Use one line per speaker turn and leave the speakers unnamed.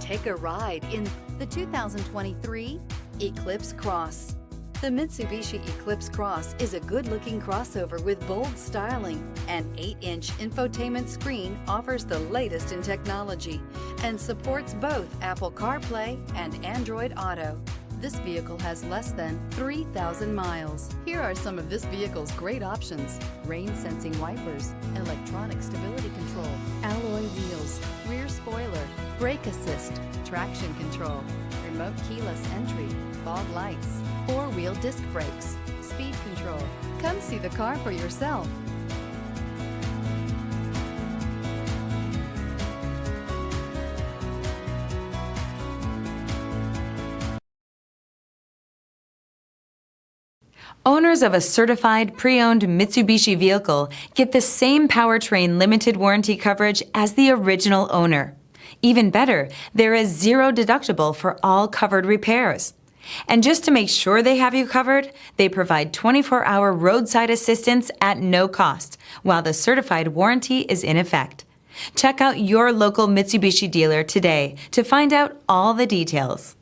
Take a ride in the 2023 Eclipse Cross. The Mitsubishi Eclipse Cross is a good-looking crossover with bold styling. An 8-inch infotainment screen offers the latest in technology and supports both Apple CarPlay and Android Auto. This vehicle has less than 3,000 miles. Here are some of this vehicle's great options: rain-sensing wipers, electronic stability control, alloy wheels, rear spoiler, brake assist, traction control, remote keyless entry, fog lights, four-wheel disc brakes, speed control. Come see the car for yourself.
Owners of a certified pre-owned Mitsubishi vehicle get the same powertrain limited warranty coverage as the original owner. Even better, there is zero deductible for all covered repairs. And just to make sure they have you covered, they provide 24-hour roadside assistance at no cost, while the certified warranty is in effect. Check out your local Mitsubishi dealer today to find out all the details.